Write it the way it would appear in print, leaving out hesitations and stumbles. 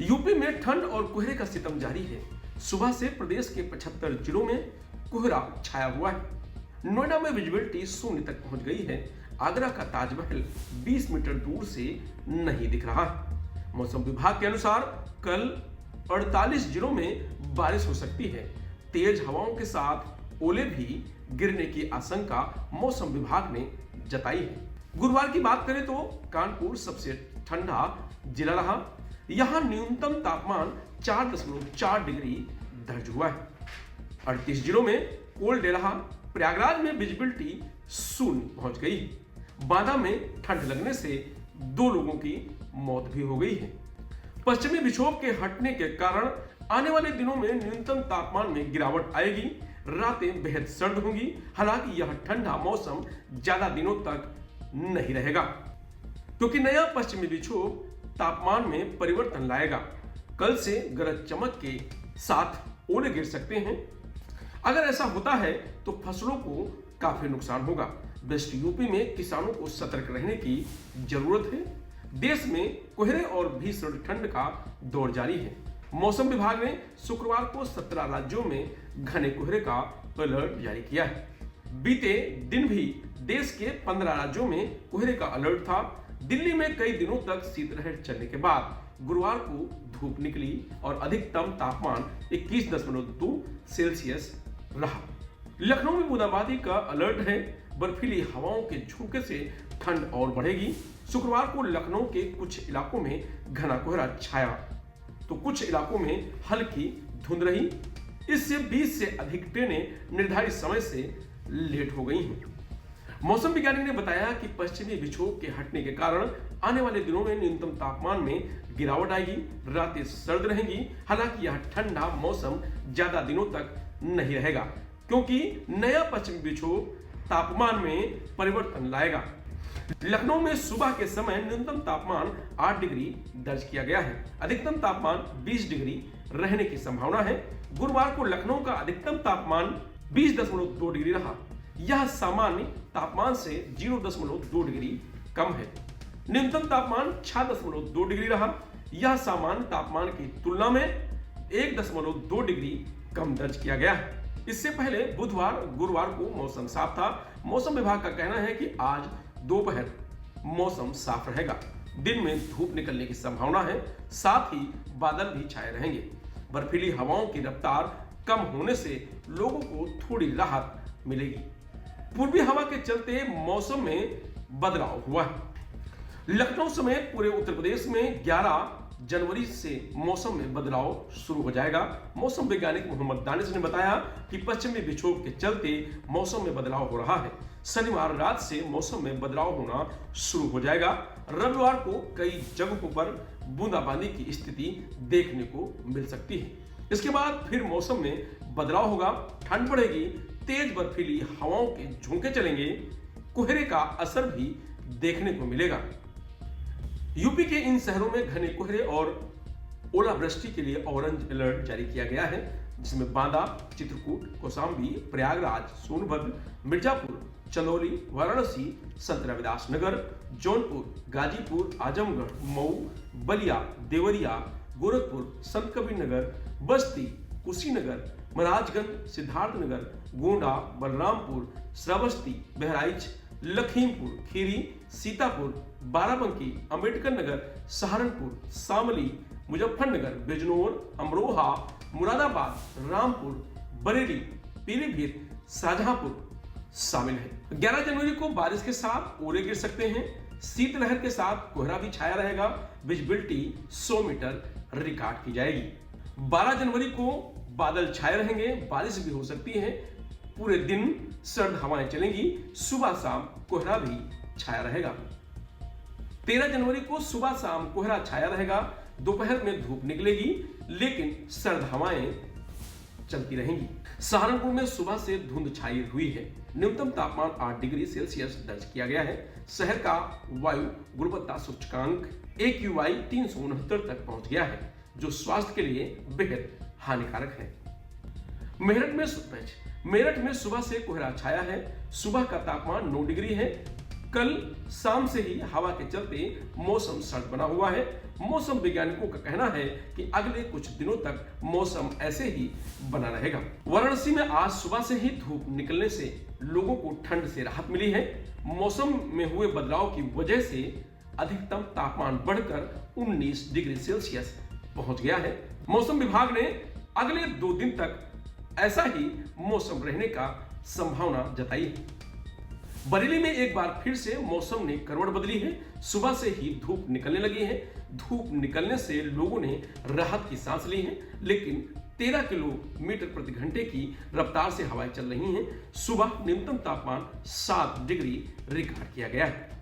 UP में ठंड और कोहरे का सितम जारी है। सुबह से प्रदेश के 75 जिलों में कोहरा छाया हुआ है। नोएडा में विजिबिलिटी शून्य तक पहुंच गई है। आगरा का ताजमहल 20 मीटर दूर से नहीं दिख रहा है। मौसम विभाग के अनुसार कल 48 जिलों में बारिश हो सकती है। तेज हवाओं के साथ ओले भी गिरने की आशंका मौसम विभाग ने जताई है। गुरुवार की बात करें तो कानपुर सबसे ठंडा जिला रहा। यहां न्यूनतम तापमान 4.4 डिग्री दर्ज हुआ है। 38 जिलों में कोल्ड डे रहा। प्रयागराज में विजिबिलिटी शून्य पहुंच गई। बांदा में ठंड लगने से 2 लोगों की मौत भी हो गई है। पश्चिमी विक्षोभ के हटने के कारण आने वाले दिनों में न्यूनतम तापमान में गिरावट आएगी। रातें बेहद सर्द होंगी। हालांकि यह ठंडा मौसम ज्यादा दिनों तक नहीं रहेगा, क्योंकि नया पश्चिमी विक्षोभ तापमान में परिवर्तन लाएगा। कल से गरज चमक के साथ ओले गिर सकते हैं। अगर ऐसा होता है तो फसलों को काफी नुकसान होगा। वेस्ट यूपी में किसानों को सतर्क रहने की जरूरत है। देश में कोहरे और भीषण ठंड का दौर जारी है। मौसम विभाग ने शुक्रवार को 17 राज्यों में घने कोहरे का अलर्ट जारी किया है। बीते दिन भी देश के 15 राज्यों में कोहरे का अलर्ट था। दिल्ली में कई दिनों तक शीतलहर चलने के बाद गुरुवार को धूप निकली और अधिकतम तापमान 21.2 सेल्सियस रहा। लखनऊ में बूंदाबांदी का अलर्ट है। बर्फीली हवाओं के झोंके से ठंड और बढ़ेगी। शुक्रवार को लखनऊ के कुछ इलाकों में घना कोहरा छाया तो कुछ इलाकों में हल्की धुंध रही। इससे 20 से अधिक ट्रेनें निर्धारित समय से लेट हो गई हैं। मौसम विज्ञानी ने बताया कि पश्चिमी विक्षोभ के हटने के कारण आने वाले दिनों में न्यूनतम तापमान में गिरावट आएगी। रातें सर्द रहेंगी। हालांकि यह ठंडा मौसम ज्यादा दिनों तक नहीं रहेगा, क्योंकि नया पश्चिमी विक्षोभ तापमान में परिवर्तन लाएगा। लखनऊ में सुबह के समय न्यूनतम तापमान 8 डिग्री दर्ज किया गया है। अधिकतम तापमान 20 डिग्री रहने की संभावना है। गुरुवार को लखनऊ का अधिकतम तापमान 20.2 डिग्री रहा। यह सामान्य तापमान से 0.2 डिग्री कम है। न्यूनतम तापमान 6.2 डिग्री रहा। यह सामान्य तापमान की तुलना में 1.2 डिग्री कम दर्ज किया गया है। इससे पहले बुधवार गुरुवार को मौसम साफ था। मौसम विभाग का कहना है कि आज दोपहर मौसम साफ रहेगा। दिन में धूप निकलने की संभावना है। साथ ही बादल भी छाए रहेंगे। बर्फीली हवाओं की रफ्तार कम होने से लोगों को थोड़ी राहत मिलेगी। पूर्वी हवा के चलते मौसम में बदलाव हुआ है। लखनऊ समेत पूरे उत्तर प्रदेश में 11 जनवरी से मौसम में बदलाव शुरू हो जाएगा। मौसम वैज्ञानिक मोहम्मद दानिश ने बताया कि पश्चिमी विक्षोभ के चलते मौसम में बदलाव हो रहा है। शनिवार रात से मौसम में बदलाव होना शुरू हो जाएगा। रविवार को कई जगहों पर बूंदाबांदी की स्थिति देखने को मिल सकती है। इसके बाद फिर मौसम में बदलाव होगा। ठंड बढ़ेगी। तेज बर्फीली हवाओं के झोंके चलेंगे। कोहरे का असर भी देखने को मिलेगा। यूपी के इन शहरों में घने कोहरे और ओलावृष्टि के लिए ऑरेंज अलर्ट जारी किया गया है, जिसमें बांदा, चित्रकूट, कौशाम्बी, प्रयागराज, सोनभद्र, मिर्जापुर, चंदौली, वाराणसी, संत रविदास नगर, जौनपुर, गाजीपुर, आजमगढ़, मऊ, बलिया, देवरिया, गोरखपुर, संत कबीर नगर, बस्ती, कुशीनगर, महाराजगंज, सिद्धार्थनगर, गोंडा, बलरामपुर, श्रावस्ती, बहराइच, लखीमपुर खीरी, सीतापुर, बाराबंकी, अंबेडकर नगर, सहारनपुर, शामली, मुजफ्फरनगर, बिजनौर, अमरोहा, मुरादाबाद, रामपुर, बरेली, पीलीभीत, शाहजहांपुर शामिल है। 11 जनवरी को बारिश के साथ ओले गिर सकते हैं। शीतलहर के साथ कोहरा भी छाया रहेगा। विजिबिलिटी 100 मीटर रिकॉर्ड की जाएगी। 12 जनवरी को बादल छाए रहेंगे। बारिश भी हो सकती है। पूरे दिन सर्द हवाएं चलेंगी। सुबह शाम कोहरा भी छाया रहेगा। 13 जनवरी को सुबह शाम कोहरा छाया रहेगा। दोपहर में धूप निकलेगी, लेकिन सर्द हवाएं चलती रहेंगी। सहारनपुर में सुबह से धुंध छाई हुई है। न्यूनतम तापमान 8 डिग्री सेल्सियस दर्ज किया गया है। शहर का वायु गुणवत्ता सूचकांक AQI 369 तक पहुंच गया है, जो स्वास्थ्य के लिए बेहद हानिकारक है। मेरठ में सुबह से कोहरा छाया है। सुबह का तापमान 9 डिग्री है। कल शाम से ही हवा के चलते मौसम सर्द बना हुआ है। मौसम वैज्ञानिकों का कहना है कि अगले कुछ दिनों तक मौसम ऐसे ही बना रहेगा। वाराणसी में आज सुबह से ही धूप निकलने से लोगों को ठंड से राहत मिली है। मौसम में हुए बदलाव की वजह से अधिकतम तापमान बढ़कर 19 डिग्री सेल्सियस पहुंच गया है। मौसम विभाग ने अगले 2 दिन तक ऐसा ही मौसम रहने का संभावना जताई है। बरेली में एक बार फिर से मौसम ने करवट बदली है। सुबह से ही धूप निकलने लगी है। धूप निकलने से लोगों ने राहत की सांस ली है, लेकिन 13 किलोमीटर प्रति घंटे की रफ्तार से हवाएं चल रही हैं। सुबह न्यूनतम तापमान 7 डिग्री रिकॉर्ड किया गया है।